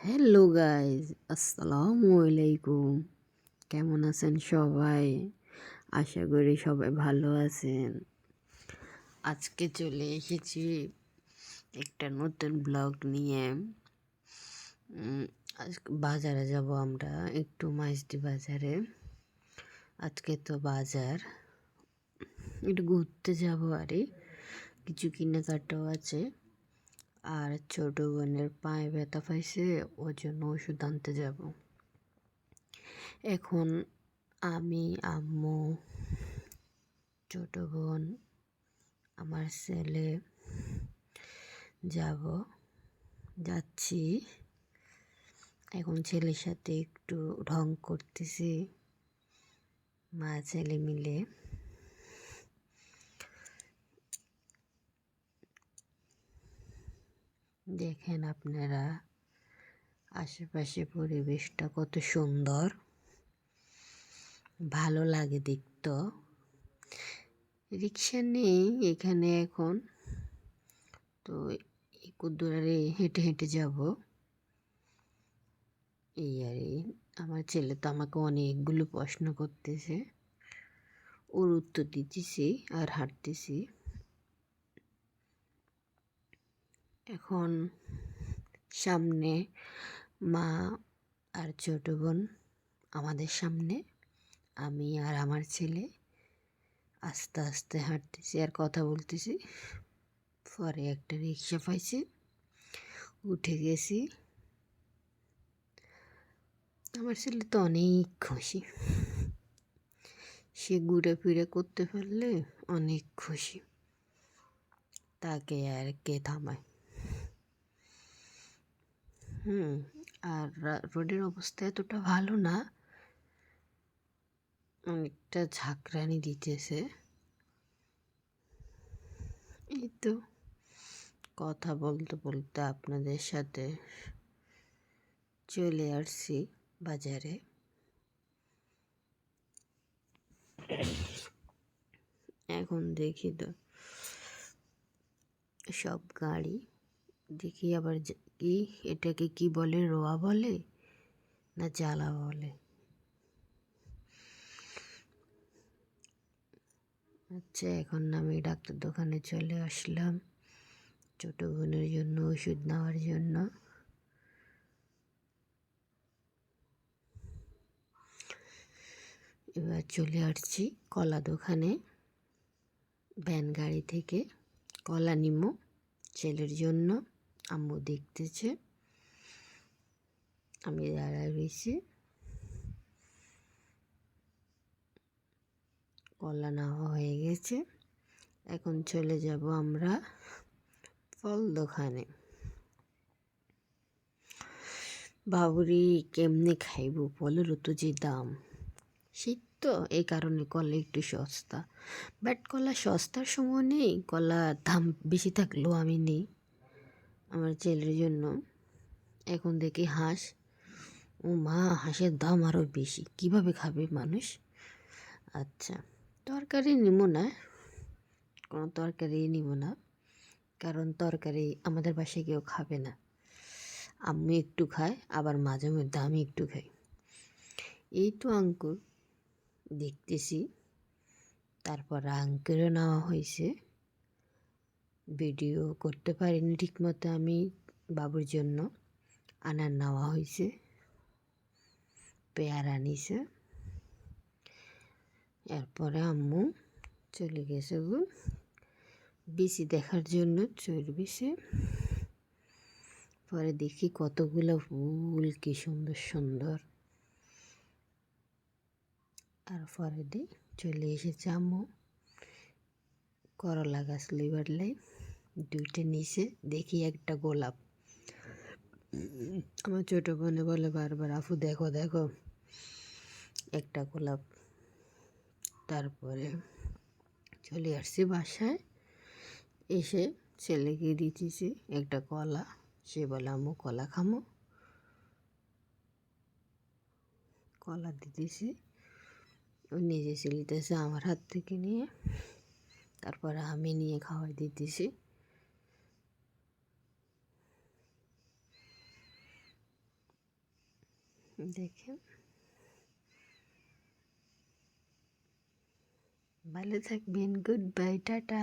Hello guys, আসসালামু আলাইকুম। কেমন আছেন সবাই? আশা করি সবাই ভালো আছেন। আজকে চলে এসেছি একটা নতুন ব্লগ নিয়ে। আজকে বাজারে যাব আমরা, একটু মাইজদি বাজারে। আজকে তো বাজার, একটু ঘুরতে যাব আরে, কিছু কেনাকাটাও আছে। আর ছোট বোনের পায়ে ব্যথা পাইছে, ওর জন্য ওষুধ আনতে যাব। এখন আমি, আম্মু, ছোট বোন, আমার ছেলে যাচ্ছি। এখন ছেলের সাথে একটু ঢং করতেছি, মা ছেলে মিলে। দেখেন আপনারা আশেপাশে পরিবেশটা কত সুন্দর, ভালো লাগে দেখতে। রিক্সা নেই এখানে এখন, তো একটু দূরে হেঁটে হেঁটে যাব। এই আর এই, আমার ছেলে তো আমাকে অনেকগুলো প্রশ্ন করতেছে, ওর উত্তর দিতেছি আর হাঁটতেছি। এখন সামনে মা আর ছোট বোন আমাদের সামনে, আমি আর আমার ছেলে আস্তে আস্তে হাঁটতেছি আর কথা বলতেছি। পরে একটা রিক্সা পাইছি, উঠে গেছি। আমার ছেলে তো অনেক খুশি, সে ঘুরে ফিরে করতে পারলে অনেক খুশি, তাকে আর কে থামায়। আর রোডের অবস্থা এতটা ভালো না, অনেকটা ঝাঁকড়ানি দিতেছে। এই তো কথা বলতে বলতে আপনাদের সাথে চলে আসছি বাজারে। এখন দেখি তো সব গাড়ি, দেখি আবার কি এটাকে কি বলে, রোয়া বলে না জ্বালা বলে। আচ্ছা, এখন আমি ডাক্তার দোকানে চলে আসলাম ছোট বোনের জন্য ওষুধ নেওয়ার জন্য। এবার চলে আসছি কলা দোকানে, ভ্যান গাড়ি থেকে কলা নিমো ছেলের জন্য। আম্মু দেখতেছে, আমি দাঁড়ায় রয়েছি। কলা নেওয়া হয়ে গেছে, এখন চলে যাব আমরা ফল দোকানে। বাবুরি কেমনে খাইব, ফলেরও তো যে দাম, শীত তো এই কারণে কলা একটু সস্তা। বাট কলা সস্তার সময় নেই, কলার দাম বেশি থাকলেও আমি নেই আমার ছেলের জন্য। এখন দেখি হাঁস, ও মা, হাঁসের দাম আরও বেশি, কিভাবে খাবে মানুষ। আচ্ছা, তরকারি নিব না, কোনো তরকারি নিব না, কারণ তরকারি আমাদের বাসায় কেউ খাবে না। আম্মু একটু খায়, আবার মাঝে মধ্যে আমি একটু খাই। এই তো আঙ্কুর দেখতেছি, তারপর আঙ্কুরও নেওয়া হয়েছে। ভিডিও করতে পারিনি ঠিকমতো আমি, বাবুর জন্য আনার নেওয়া হয়েছে। পেয়ারা নিছে, এরপরে আম্মু চলে গেছে বিচি দেখার জন্য চর্বিছে। পরে দেখি কতগুলো ফুল, কি সুন্দর সুন্দর। আর পরে দিয়ে চলে এসেছে আম্মু করলা গাছ লিবার লাই, দুইটা নিচে দেখি একটা গোলাপ। আমার ছোটো বোনে বলে বারবার, আপু দেখো দেখো একটা গোলাপ। তারপরে চলে আসছি বাসায়, এসে ছেলেকে দিতেছি একটা কলা। সে বলে আম্মু কলা খামো, কলা দিতেছি। ও নিজে ছিলিতেছে আমার হাত থেকে নিয়ে, তারপরে আমি নিয়ে খাওয়াই দিতেছি। দেখেন, ভালো থাকবেন, গুড বাই, টাটা।